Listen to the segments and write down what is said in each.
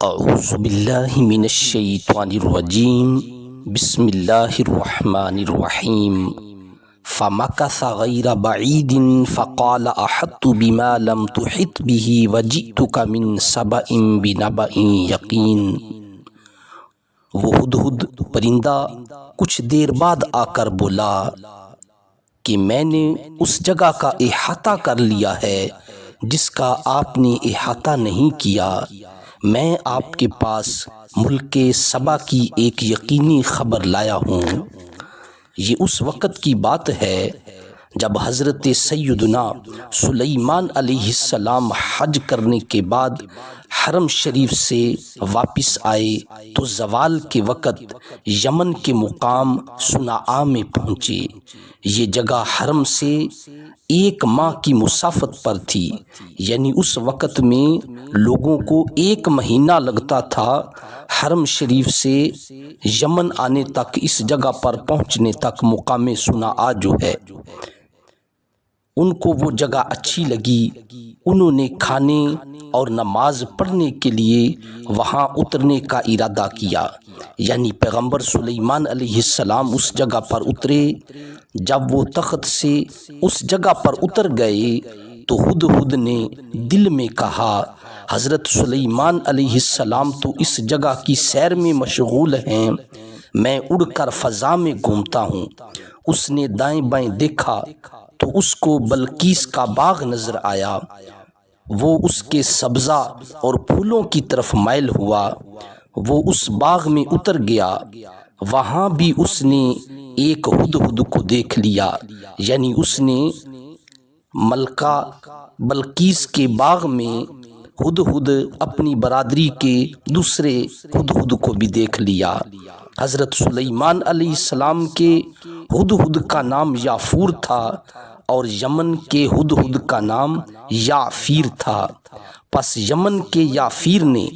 اعوذ باللہ من الشیطان الرجیم بسم اللہ الرحمن الرحیم فمکث غیر بعید فقال احطت بما لم تحط به وجئتک من سبأ بنبأ یقین۔ وہ ہدہد پرندہ کچھ دیر بعد آ کر بولا کہ میں نے اس جگہ کا احاطہ کر لیا ہے جس کا آپ نے احاطہ نہیں کیا۔ میں آپ کے پاس ملک سبا کی ایک یقینی خبر لایا ہوں۔ یہ اس وقت کی بات ہے جب حضرت سیدنا سلیمان علیہ السلام حج کرنے کے بعد حرم شریف سے واپس آئے تو زوال کے وقت یمن کے مقام صنعاء میں پہنچے۔ یہ جگہ حرم سے 1 ماہ کی مسافت پر تھی، یعنی اس وقت میں لوگوں کو 1 مہینہ لگتا تھا حرم شریف سے یمن آنے تک، اس جگہ پر پہنچنے تک مقام صنعاء جو ہے۔ ان کو وہ جگہ اچھی لگی، انہوں نے کھانے اور نماز پڑھنے کے لیے وہاں اترنے کا ارادہ کیا، یعنی پیغمبر سلیمان علیہ السلام اس جگہ پر اترے۔ جب وہ تخت سے اس جگہ پر اتر گئے تو ہدہد نے دل میں کہا، حضرت سلیمان علیہ السلام تو اس جگہ کی سیر میں مشغول ہیں، میں اڑ کر فضا میں گھومتا ہوں۔ اس نے دائیں بائیں دیکھا تو اس کو بلقیس کا باغ نظر آیا۔ وہ اس کے سبزہ اور پھولوں کی طرف مائل ہوا۔ وہ اس باغ میں اتر گیا، وہاں بھی اس نے ایک ہدہد کو دیکھ لیا، یعنی اس نے ملکہ بلقیس کے باغ میں ہدہد اپنی برادری کے دوسرے ہدہد کو بھی دیکھ لیا۔ حضرت سلیمان علیہ السلام کے ہدہد کا نام یافور تھا اور یمن کے ہدہد کا نام یافیر تھا۔ پس یمن کے یافیر نے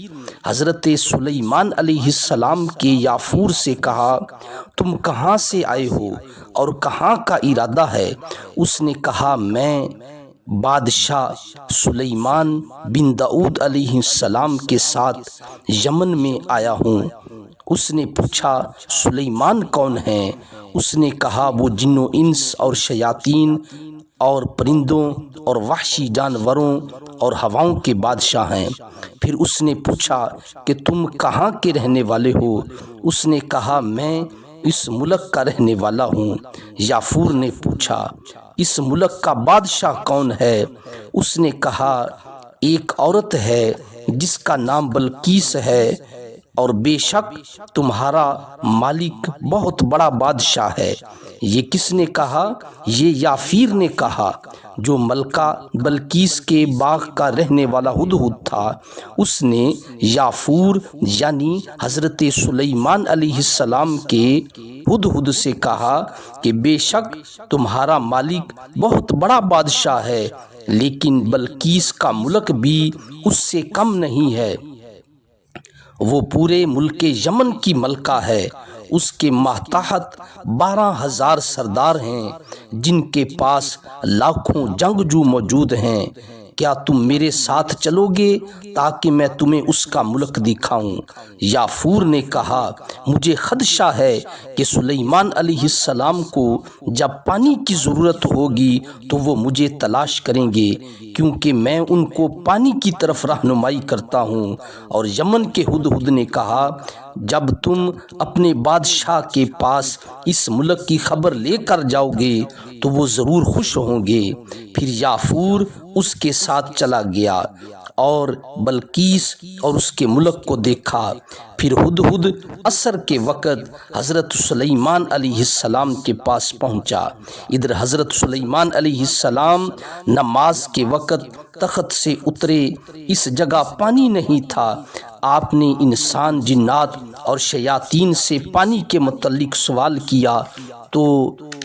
حضرت سلیمان علیہ السلام کے یافور سے کہا، تم کہاں سے آئے ہو اور کہاں کا ارادہ ہے؟ اس نے کہا، میں بادشاہ سلیمان بن داؤد علیہ السلام کے ساتھ یمن میں آیا ہوں۔ اس نے پوچھا، سلیمان کون ہیں؟ اس نے کہا، وہ جن و انس اور شیاطین اور پرندوں اور وحشی جانوروں اور ہواؤں کے بادشاہ ہیں۔ پھر اس نے پوچھا کہ تم کہاں کے رہنے والے ہو؟ اس نے کہا، میں اس ملک کا رہنے والا ہوں۔ یافور نے پوچھا، اس ملک کا بادشاہ کون ہے؟ اس نے کہا، ایک عورت ہے جس کا نام بلقیس ہے، اور بے شک تمہارا مالک بہت بڑا بادشاہ ہے۔ یہ کس نے کہا؟ یہ یافیر نے کہا، جو ملکہ بلقیس کے باغ کا رہنے والا ہدہد تھا۔ اس نے یافور یعنی حضرت سلیمان علیہ السلام کے ہدہد سے کہا کہ بے شک تمہارا مالک بہت بڑا بادشاہ ہے، لیکن بلقیس کا ملک بھی اس سے کم نہیں ہے۔ وہ پورے ملک یمن کی ملکہ ہے، اس کے ماتحت 12,000 سردار ہیں جن کے پاس لاکھوں جنگجو موجود ہیں۔ کیا تم میرے ساتھ چلو گے تاکہ میں تمہیں اس کا ملک دکھاؤں؟ یافور نے کہا، مجھے خدشہ ہے کہ سلیمان علیہ السلام کو جب پانی کی ضرورت ہوگی تو وہ مجھے تلاش کریں گے، کیونکہ میں ان کو پانی کی طرف رہنمائی کرتا ہوں۔ اور یمن کے ہدہد نے کہا، جب تم اپنے بادشاہ کے پاس اس ملک کی خبر لے کر جاؤ گے تو وہ ضرور خوش ہوں گے۔ پھر یافور اس کے ساتھ چلا گیا اور بلقیس اور اس کے ملک کو دیکھا۔ پھر ہدہد عصر کے وقت حضرت سلیمان علیہ السلام کے پاس پہنچا۔ ادھر حضرت سلیمان علیہ السلام نماز کے وقت تخت سے اترے۔ اس جگہ پانی نہیں تھا۔ آپ نے انسان، جنات اور شیاطین سے پانی کے متعلق سوال کیا تو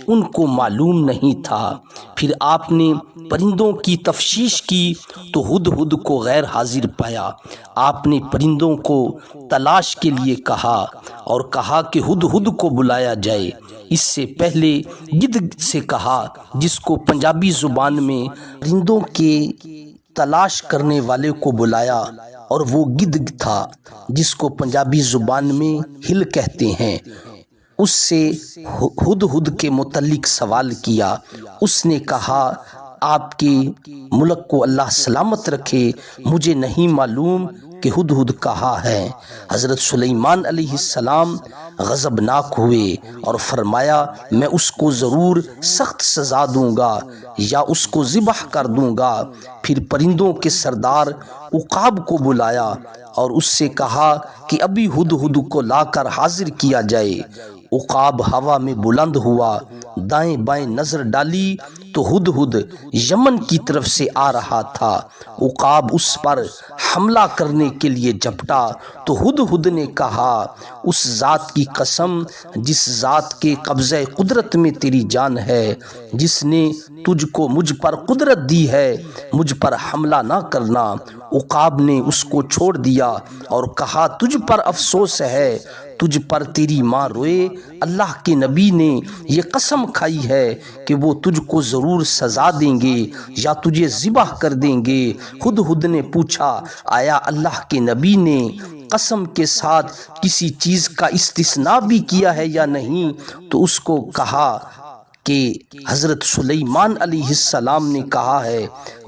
ان کو معلوم نہیں تھا۔ پھر آپ نے پرندوں کی تفتیش کی تو ہدہد کو غیر حاضر پایا۔ آپ نے پرندوں کو تلاش کے لیے کہا اور کہا کہ ہدہد کو بلایا جائے۔ اس سے پہلے گدھ سے کہا، جس کو پنجابی زبان میں پرندوں کے تلاش کرنے والے کو بلایا اور وہ گدگ تھا جس کو پنجابی زبان میں ہل کہتے ہیں۔ اس سے ہدہد کے متعلق سوال کیا۔ اس نے کہا آپ کے ملک کو اللہ سلامت رکھے، مجھے نہیں معلوم کہ ہدہد کہاں ہے۔ حضرت سلیمان علیہ السلام غضبناک ہوئے اور فرمایا میں اس کو ضرور سخت سزا دوں گا یا اس کو ذبح کر دوں گا۔ پھر پرندوں کے سردار عقاب کو بلایا اور اس سے کہا کہ ابھی ہدہد کو لا کر حاضر کیا جائے۔ عقاب ہوا میں بلند ہوا، دائیں بائیں نظر ڈالی تو ہدہد یمن کی طرف سے آ رہا تھا۔ عقاب اس پر حملہ کرنے کے لیے جھپٹا تو ہدہد نے کہا اس ذات کی قسم جس ذات کے قبضہ قدرت میں تیری جان ہے، جس نے تجھ کو مجھ پر قدرت دی ہے، مجھ پر حملہ نہ کرنا۔ عقاب نے اس کو چھوڑ دیا اور کہا تجھ پر افسوس ہے، تجھ پر تیری ماں روئے۔ اللہ کے نبی نے یہ قسم کھائی ہے کہ وہ تجھ کو ضرور سزا دیں گے یا تجھے ذبح کر دیں گے۔ ہدہد نے پوچھا آیا اللہ کے نبی نے قسم کے ساتھ کسی چیز کا استثناء بھی کیا ہے یا نہیں؟ تو اس کو کہا کہ حضرت سلیمان علیہ السلام نے کہا ہے،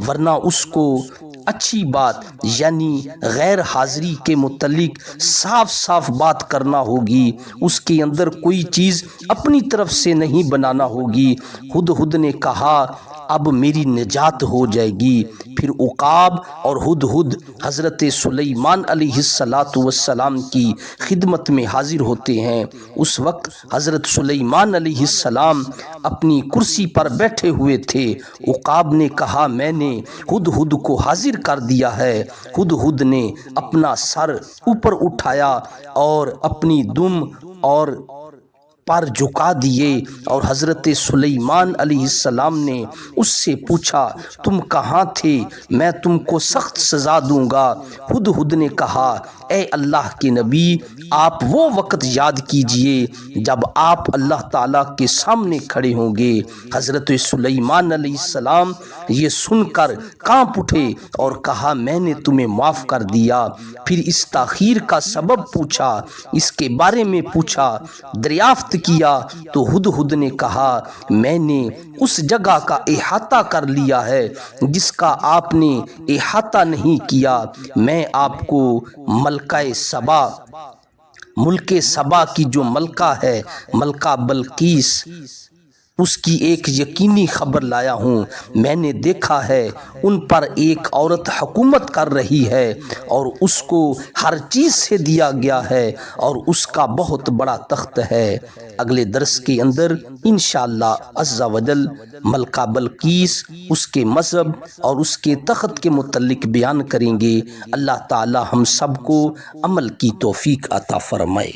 ورنہ اس کو اچھی بات یعنی غیر حاضری کے متعلق صاف صاف بات کرنا ہوگی، اس کے اندر کوئی چیز اپنی طرف سے نہیں بنانا ہوگی۔ ہدہد نے کہا اب میری نجات ہو جائے گی۔ پھر عقاب اور ہدہد حضرت سلیمان علیہ السلام کی خدمت میں حاضر ہوتے ہیں۔ اس وقت حضرت سلیمان علیہ السلام اپنی کرسی پر بیٹھے ہوئے تھے۔ عقاب نے کہا میں نے ہدہد کو حاضر کر دیا ہے۔ ہدہد نے اپنا سر اوپر اٹھایا اور اپنی دم اور پر جھکا دیے اور حضرت سلیمان علیہ السلام نے اس سے پوچھا تم کہاں تھے؟ میں تم کو سخت سزا دوں گا۔ ہدہد نے کہا اے اللہ کے نبی آپ وہ وقت یاد کیجئے جب آپ اللہ تعالیٰ کے سامنے کھڑے ہوں گے۔ حضرت سلیمان علیہ السلام یہ سن کر کانپ اٹھے اور کہا میں نے تمہیں معاف کر دیا۔ پھر اس تاخیر کا سبب پوچھا، اس کے بارے میں پوچھا، دریافت کیا تو ہدہد نے کہا میں نے اس جگہ کا احاطہ کر لیا ہے جس کا آپ نے احاطہ نہیں کیا۔ میں آپ کو ملک سبا کی جو ملکہ ہے، ملکہ بلقیس، اس کی ایک یقینی خبر لایا ہوں۔ میں نے دیکھا ہے ان پر ایک عورت حکومت کر رہی ہے اور اس کو ہر چیز سے دیا گیا ہے اور اس کا بہت بڑا تخت ہے۔ اگلے درس کے اندر انشاءاللہ عز و جل ملکہ بلقیس، اس کے مذہب اور اس کے تخت کے متعلق بیان کریں گے۔ اللہ تعالی ہم سب کو عمل کی توفیق عطا فرمائے۔